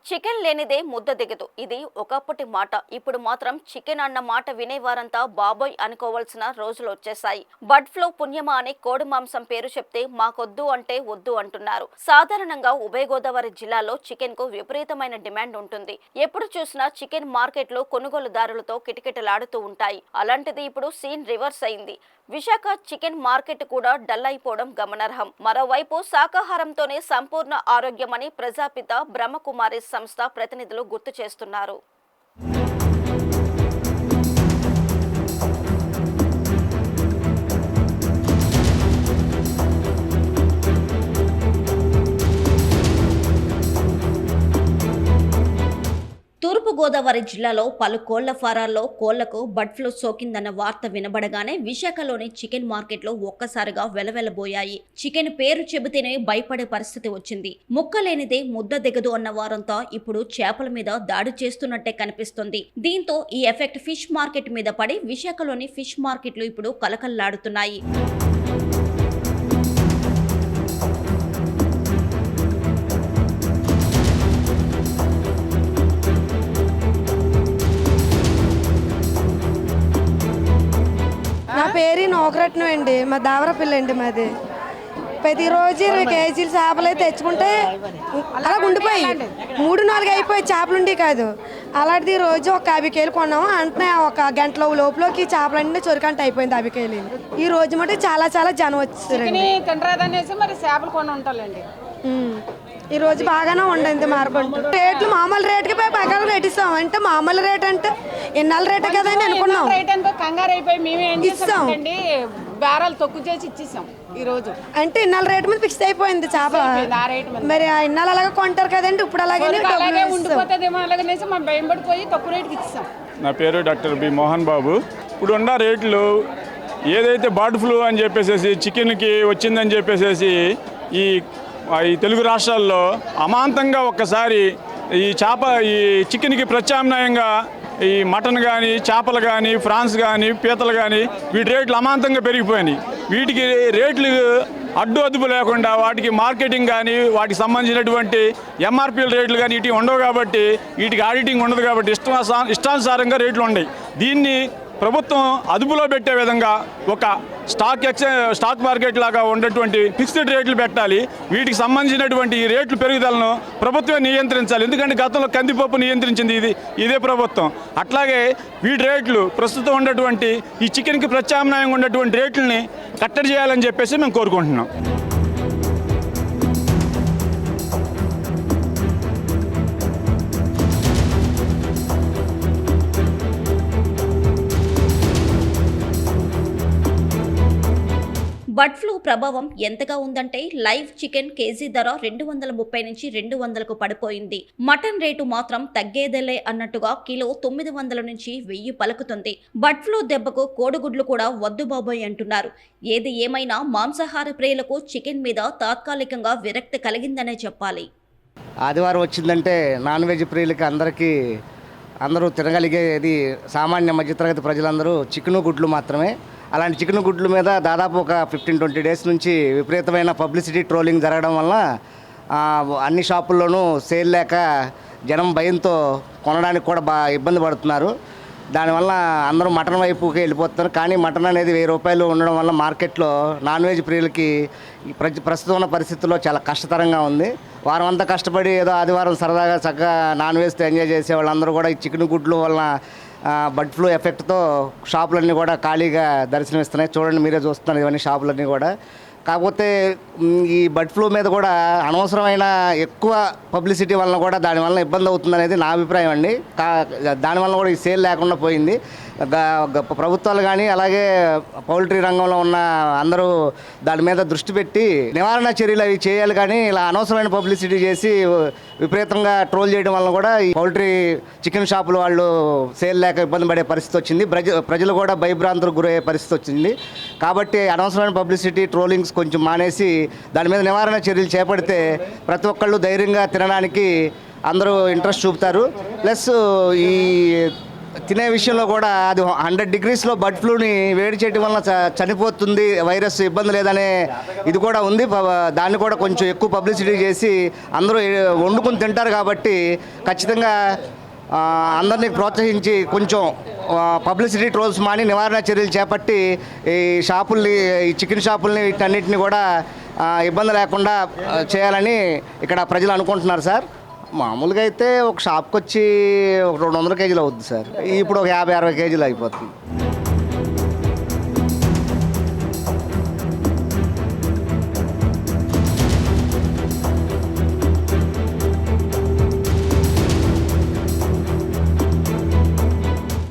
Chicken లేనిదే ముద్ద దిగదు. ఇది ఒకప్పటి మాట. ఇప్పుడు మాత్రం చికెన్ అన్న మాట వినేవారంతా బాబోయ్ అనుకోవాల్సిన రోజులు వచ్చేసాయి. బర్డ్ ఫ్లూ పుణ్యమా అని కోడి మాంసం పేరు చెప్తే మాకొద్దు అంటే వద్దు అంటున్నారు. సాధారణంగా ఉభయ గోదావరి జిల్లాలో చికెన్ కు విపరీతమైన డిమాండ్ ఉంటుంది. ఎప్పుడు చూసినా చికెన్ మార్కెట్లు కొనుగోలుదారులతో కిటకిటలాడుతూ ఉంటాయి. అలాంటిది ఇప్పుడు సీన్ రివర్స్ అయింది. విశాఖ చికెన్ మార్కెట్ కూడా డల్ అయిపోవడం గమనార్హం. మరోవైపు శాకాహారంతోనే సంపూర్ణ ఆరోగ్యమని ప్రజాపిత బ్రహ్మకుమారి సంస్థ ప్రతినిధులు గుర్తు చేస్తున్నారు. తూర్పుగోదావరి జిల్లాలో పలు కోళ్ల ఫారాల్లో కోళ్లకు బర్డ్ ఫ్లూ సోకిందన్న వార్త వినబడగానే విశాఖలోని చికెన్ మార్కెట్లో ఒక్కసారిగా వెలవెలబోయాయి. చికెన్ పేరు చెబితేనే భయపడే పరిస్థితి వచ్చింది. ముక్క లేనిదే ముద్ద దిగదు అన్న వారంతా ఇప్పుడు చేపల మీద దాడి చేస్తున్నట్టే కనిపిస్తుంది. దీంతో ఈ ఎఫెక్ట్ ఫిష్ మార్కెట్ మీద పడి విశాఖలోని ఫిష్ మార్కెట్లు ఇప్పుడు కలకల్లాడుతున్నాయి. నా పేరు నోకరత్నం అండి. మా దావరపల్లి అండి మాది. ప్రతిరోజు 20 కేజీలు చేపలు అయితే తెచ్చుకుంటే అలా ఉండిపోయి 3-4 అయిపోయి చేపలుండి కాదు. అలాంటిది రోజు ఒక 50 కేలు కొన్నాము. అంటే ఒక గంటలో లోపలికి చేపలన్నీ చొరికంట అయిపోయింది 50 కేలు. ఈ రోజు మటు చాలా జనం వచ్చారు. ఈ రోజు బాగానే ఉండింది మార్కెట్. రేట్లు మామూలు రేటుకి ప్రకారం రేట్ ఇస్తాం. అంటే మామూలు రేట్ అంటే ఎన్నాళ్ళ రేటే కదా అని అనుకున్నాం. ఇస్తాం బేరాలు తక్కువ చేసి ఇచ్చేసాం. ఈ రోజు అంటే ఇన్నాళ్ళ రేటు మీద ఫిక్స్ అయిపోయింది చేప. మరి ఇన్నాళ్ళు అలాగే కొంటారు కదండి. ఇప్పుడు అలాగే ఉండిపోతుందేమో అలాగనేసి మనం భయపడిపోయి తక్కువ రేటుకి ఇచ్చాం. నా పేరు డాక్టర్ బి మోహన్ బాబు. ఇప్పుడు ఉన్న రేట్లు ఏదైతే బర్డ్ ఫ్లూ అని చెప్పేసి చికెన్కి వచ్చిందని చెప్పేసి ఈ తెలుగు రాష్ట్రాల్లో అమాంతంగా ఒక్కసారి ఈ చికెన్కి ప్రత్యామ్నాయంగా ఈ మటన్ కానీ చేపలు కానీ ఫ్రాన్స్ కానీ పీతలు కానీ వీటి రేట్లు అమాంతంగా పెరిగిపోయినాయి. వీటికి రేట్లు అడ్డు లేకుండా వాటికి మార్కెటింగ్ కానీ వాటికి సంబంధించినటువంటి ఎంఆర్పీల రేట్లు కానీ వీటికి ఉండవు కాబట్టి వీటికి ఆడిటింగ్ ఉండదు కాబట్టి ఇష్టానుసారంగా రేట్లు ఉన్నాయి. దీన్ని ప్రభుత్వం అదుపులో పెట్టే విధంగా ఒక స్టాక్ మార్కెట్ లాగా ఉన్నటువంటి ఫిక్స్డ్ రేట్లు పెట్టాలి. వీటికి సంబంధించినటువంటి ఈ రేట్లు పెరుగుదలను ప్రభుత్వమే నియంత్రించాలి. ఎందుకంటే గతంలో కందిపప్పు నియంత్రించింది ఇదే ప్రభుత్వం. అట్లాగే వీటి రేట్లు ప్రస్తుతం ఉన్నటువంటి ఈ చికెన్కి ప్రత్యామ్నాయంగా ఉన్నటువంటి రేట్లని కట్టడి చేయాలని చెప్పేసి మేము కోరుకుంటున్నాం. బర్డ్ ఫ్లూ ప్రభావం ఎంతగా ఉందంటే లైవ్ చికెన్ కేజీ ధర 230 నుంచి 200కు పడిపోయింది. మటన్ రేటు మాత్రం తగ్గేదేలే అన్నట్టుగా కిలో 900 నుంచి 1000 పలుకుతుంది. బర్డ్ ఫ్లూ దెబ్బకు కోడిగుడ్లు కూడా వద్దు బాబోయ్ అంటున్నారు. ఏది ఏమైనా మాంసాహార ప్రియులకు చికెన్ మీద తాత్కాలికంగా విరక్తి కలిగిందనే చెప్పాలి. ఆదివారం వచ్చిందంటే నాన్ వెజ్ ప్రియులకి అందరూ తినగలిగేది సామాన్య మధ్యతరగతి ప్రజలందరూ చికెను గుడ్లు మాత్రమే. అలాంటి చికెన్ గుడ్ల మీద దాదాపు ఒక 15-20 డేస్ నుంచి విపరీతమైన పబ్లిసిటీ ట్రోలింగ్ జరగడం వల్ల అన్ని షాపుల్లోనూ సేల్ లేక జనం భయంతో కొనడానికి కూడా ఇబ్బంది పడుతున్నారు. దానివల్ల అందరూ మటన్ వైపుకి వెళ్ళిపోతున్నారు. కానీ మటన్ అనేది 1000 రూపాయలు ఉండడం వల్ల మార్కెట్లో నాన్ వెజ్ ప్రియులకి ప్రస్తుతం ఉన్న పరిస్థితుల్లో చాలా కష్టతరంగా ఉంది. వారం అంతా కష్టపడి ఏదో ఆదివారం సరదాగా చక్కగా నాన్ వెజ్తో ఎంజాయ్ చేసే వాళ్ళందరూ కూడా ఈ చికెన్ గుడ్లు వలన బర్డ్ ఫ్లూ ఎఫెక్ట్తో షాపులన్నీ కూడా ఖాళీగా దర్శనమిస్తున్నాయి. చూడండి, మీరే చూస్తున్నారు ఇవన్నీ షాపులన్నీ కూడా. కాకపోతే ఈ బర్డ్ ఫ్లూ మీద కూడా అనవసరమైన ఎక్కువ పబ్లిసిటీ వలన కూడా దానివల్ల ఇబ్బంది అవుతుందనేది నా అభిప్రాయం అండి. దానివల్ల కూడా ఈ సేల్ లేకుండా పోయింది. ప్రభుత్వాలు కానీ అలాగే పౌల్ట్రీ రంగంలో ఉన్న అందరూ దాని మీద దృష్టి పెట్టి నివారణ చర్యలు అవి చేయాలి. కానీ ఇలా అనవసరమైన పబ్లిసిటీ చేసి విపరీతంగా ట్రోల్ చేయడం వల్ల కూడా ఈ పౌల్ట్రీ చికెన్ షాపులు వాళ్ళు సేల్ లేక ఇబ్బంది పడే పరిస్థితి వచ్చింది. ప్రజలు కూడా భయభ్రాంతులకు గురయ్యే పరిస్థితి వచ్చింది. కాబట్టి అనవసరమైన పబ్లిసిటీ ట్రోలింగ్స్ కొంచెం మానేసి దాని మీద నివారణ చర్యలు చేపడితే ప్రతి ఒక్కళ్ళు ధైర్యంగా తినడానికి అందరూ ఇంట్రెస్ట్ చూపుతారు. ప్లస్ ఈ తినే విషయంలో కూడా అది 100 డిగ్రీస్లో బర్డ్ ఫ్లూని వేడి చేయడం వల్ల చనిపోతుంది, వైరస్ ఇబ్బంది లేదనే ఇది కూడా ఉంది. దాన్ని కూడా కొంచెం ఎక్కువ పబ్లిసిటీ చేసి అందరూ వండుకొని తింటారు కాబట్టి ఖచ్చితంగా అందరినీ ప్రోత్సహించి కొంచెం పబ్లిసిటీ ట్రోల్స్ మాని నివారణ చర్యలు చేపట్టి ఈ షాపుల్ని, ఈ చికెన్ షాపుల్ని వీటన్నిటిని కూడా ఇబ్బంది లేకుండా చేయాలని ఇక్కడ ప్రజలు అనుకుంటున్నారు సార్. మామూలుగా అయితే ఒక షాప్కి వచ్చి ఒక 200 కేజీలు అవుద్ది సార్, ఇప్పుడు ఒక 50-60 కేజీలు అయిపోతుంది.